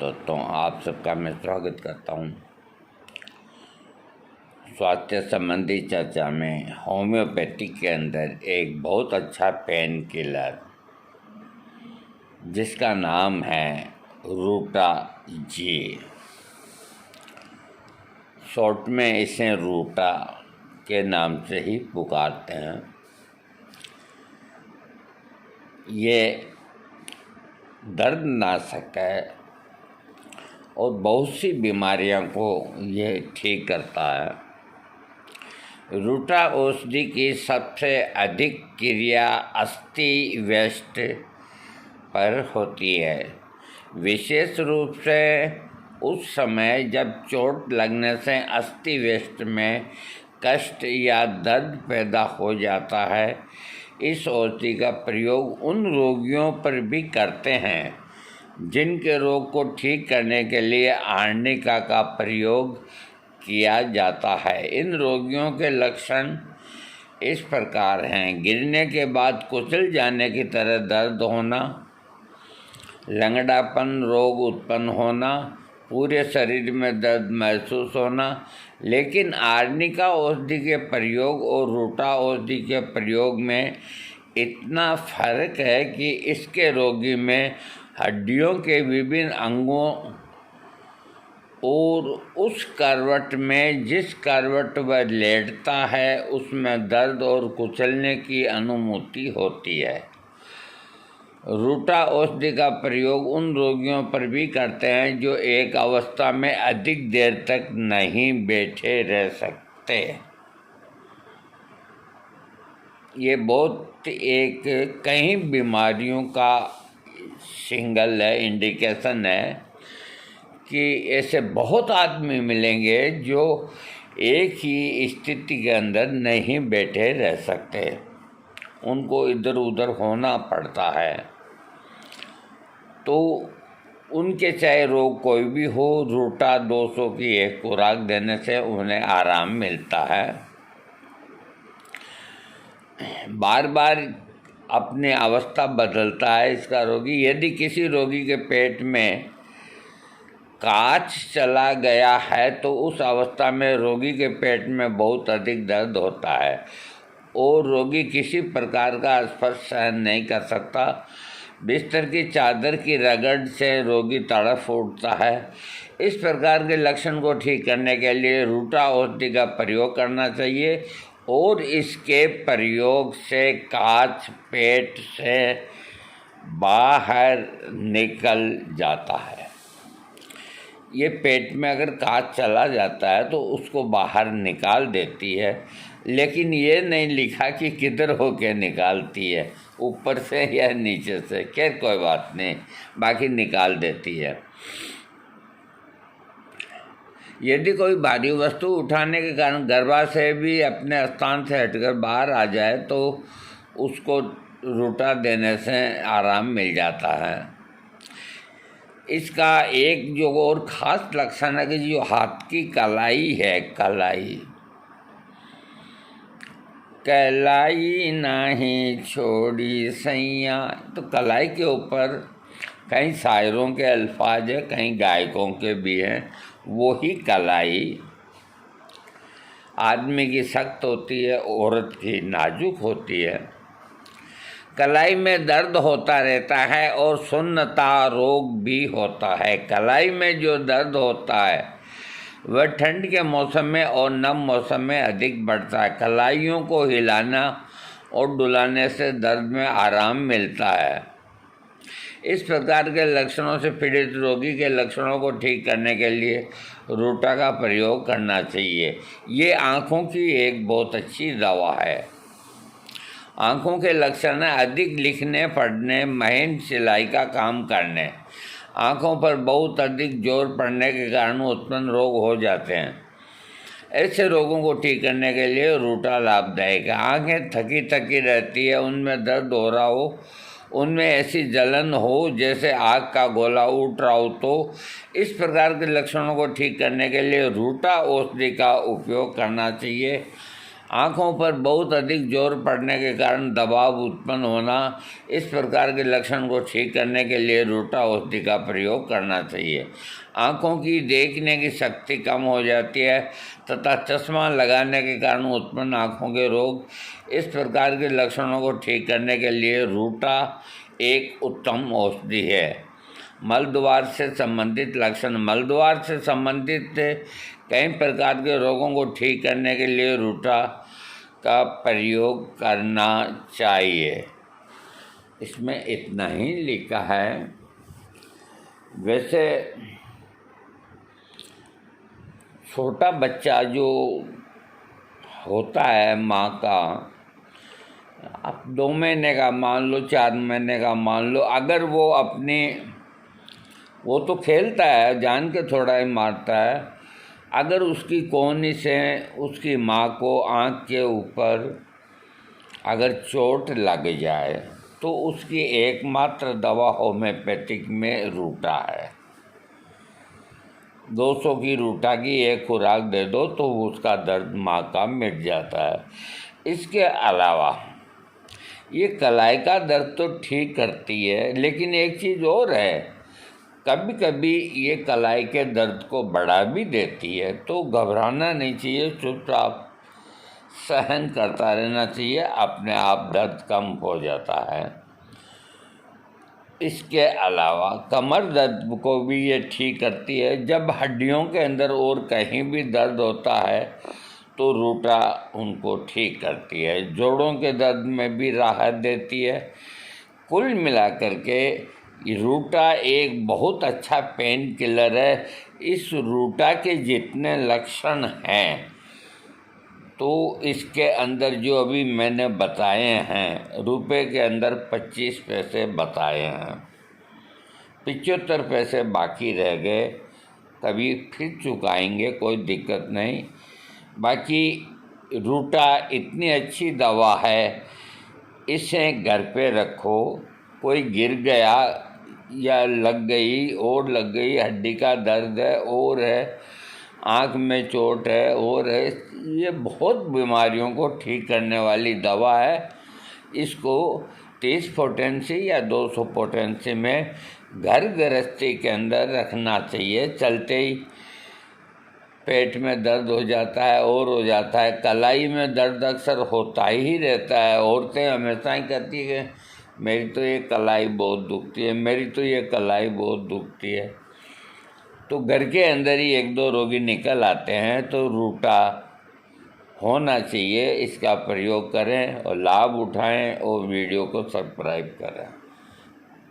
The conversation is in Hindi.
दोस्तों, आप सबका मैं स्वागत करता हूँ स्वास्थ्य संबंधी चर्चा में। होम्योपैथिक के अंदर एक बहुत अच्छा पेन किलर जिसका नाम है रूटा जी। शॉर्ट में इसे रूटा के नाम से ही पुकारते हैं। ये दर्दनाशक है और बहुत सी बीमारियों को ये ठीक करता है। रूटा औषधि की सबसे अधिक क्रिया अस्थि व्यस्ट पर होती है, विशेष रूप से उस समय जब चोट लगने से अस्थि व्यस्ट में कष्ट या दर्द पैदा हो जाता है। इस औषधि का प्रयोग उन रोगियों पर भी करते हैं जिनके रोग को ठीक करने के लिए आर्निका का प्रयोग किया जाता है। इन रोगियों के लक्षण इस प्रकार हैं: गिरने के बाद कुचल जाने की तरह दर्द होना, लंगड़ापन रोग उत्पन्न होना, पूरे शरीर में दर्द महसूस होना। लेकिन आर्निका औषधि के प्रयोग और रूटा औषधि के प्रयोग में इतना फर्क है कि इसके रोगी में हड्डियों के विभिन्न अंगों और उस करवट में जिस करवट वह लेटता है उसमें दर्द और कुचलने की अनुभूति होती है। रूटा औषधि का प्रयोग उन रोगियों पर भी करते हैं जो एक अवस्था में अधिक देर तक नहीं बैठे रह सकते। ये बहुत एक कई बीमारियों का सिंगल है, इंडिकेशन है कि ऐसे बहुत आदमी मिलेंगे जो एक ही स्थिति के अंदर नहीं बैठे रह सकते, उनको इधर उधर होना पड़ता है। तो उनके चाहे रोग कोई भी हो, रूटा 200 की एक खुराक देने से उन्हें आराम मिलता है। बार बार अपने अवस्था बदलता है इसका रोगी। यदि किसी रोगी के पेट में कांच चला गया है तो उस अवस्था में रोगी के पेट में बहुत अधिक दर्द होता है और रोगी किसी प्रकार का स्पर्श सहन नहीं कर सकता। बिस्तर की चादर की रगड़ से रोगी तड़फ उठता है। इस प्रकार के लक्षण को ठीक करने के लिए रूटा औषधि का प्रयोग करना चाहिए और इसके प्रयोग से कांच पेट से बाहर निकल जाता है। ये पेट में अगर कांच चला जाता है तो उसको बाहर निकाल देती है, लेकिन ये नहीं लिखा कि किधर होके निकालती है, ऊपर से या नीचे से। खैर कोई बात नहीं, बाकी निकाल देती है। यदि कोई भारी वस्तु उठाने के कारण गर्भाशय भी अपने स्थान से हटकर बाहर आ जाए तो उसको रूटा देने से आराम मिल जाता है। इसका एक जो और ख़ास लक्षण है कि जो हाथ की कलाई है, कलाई नहीं छोड़ी सैया, तो कलाई के ऊपर कई शायरों के अल्फाज है, कई गायकों के भी हैं। वही कलाई आदमी की सख्त होती है, औरत की नाजुक होती है। कलाई में दर्द होता रहता है और सुन्नता रोग भी होता है। कलाई में जो दर्द होता है वह ठंड के मौसम में और नम मौसम में अधिक बढ़ता है। कलाइयों को हिलाना और डुलाने से दर्द में आराम मिलता है। इस प्रकार के लक्षणों से पीड़ित रोगी के लक्षणों को ठीक करने के लिए रूटा का प्रयोग करना चाहिए। ये आँखों की एक बहुत अच्छी दवा है। आँखों के लक्षण है अधिक लिखने पढ़ने, महीन सिलाई का काम करने। आँखों पर बहुत अधिक जोर पड़ने के कारण उत्पन्न रोग हो जाते हैं। ऐसे रोगों को ठीक करने के लिए रूटा लाभदायक है। आँखें थकी थकी रहती है, उनमें दर्द हो रहा हो, उनमें ऐसी जलन हो जैसे आग का गोला उठ रहा हो, तो इस प्रकार के लक्षणों को ठीक करने के लिए रूटा औषधि का उपयोग करना चाहिए। आँखों पर बहुत अधिक जोर पड़ने के कारण दबाव उत्पन्न होना, इस प्रकार के लक्षण को ठीक करने के लिए रूटा औषधि का प्रयोग करना चाहिए। आँखों की देखने की शक्ति कम हो जाती है तथा चश्मा लगाने के कारण उत्पन्न आँखों के रोग, इस प्रकार के लक्षणों को ठीक करने के लिए रूटा एक उत्तम औषधि है। मलद्वार से संबंधित लक्षण। मलद्वार से संबंधित कई प्रकार के रोगों को ठीक करने के लिए रूटा का प्रयोग करना चाहिए। इसमें इतना ही लिखा है। वैसे छोटा बच्चा जो होता है माँ का, आप 2 महीने का मान लो, 4 महीने का मान लो, अगर वो तो खेलता है, जान के थोड़ा ही मारता है, अगर उसकी कोहनी से उसकी माँ को आँख के ऊपर अगर चोट लग जाए तो उसकी एकमात्र दवा होम्योपैथिक में रूटा है। 200 की रूटा की एक खुराक दे दो तो उसका दर्द माँ का मिट जाता है। इसके अलावा ये कलाई का दर्द तो ठीक करती है, लेकिन एक चीज़ और है, कभी कभी ये कलाई के दर्द को बढ़ा भी देती है। तो घबराना नहीं चाहिए, चुपचाप सहन करता रहना चाहिए, अपने आप दर्द कम हो जाता है। इसके अलावा कमर दर्द को भी ये ठीक करती है। जब हड्डियों के अंदर और कहीं भी दर्द होता है तो रूटा उनको ठीक करती है। जोड़ों के दर्द में भी राहत देती है। कुल मिलाकर के रूटा एक बहुत अच्छा पेन किलर है। इस रूटा के जितने लक्षण हैं तो इसके अंदर जो अभी मैंने बताए हैं, रुपए के अंदर 25 पैसे बताए हैं, 75 पैसे बाकी रह गए, कभी फिर चुकाएंगे, कोई दिक्कत नहीं। बाकी रूटा इतनी अच्छी दवा है, इसे घर पे रखो। कोई गिर गया या लग गई, हड्डी का दर्द है और है, आँख में चोट है और है, ये बहुत बीमारियों को ठीक करने वाली दवा है। इसको 30 पोटेंसी या 200 पोटेंसी में घर गृहस्थी के अंदर रखना चाहिए। चलते ही पेट में दर्द हो जाता है और हो जाता है, कलाई में दर्द अक्सर होता ही रहता है। औरतें हमेशा ही कहती है मेरी तो ये कलाई बहुत दुखती है, मेरी तो ये कलाई बहुत दुखती है। तो घर के अंदर ही 1-2 रोगी निकल आते हैं, तो रूटा होना चाहिए। इसका प्रयोग करें और लाभ उठाएं और वीडियो को सब्सक्राइब करें।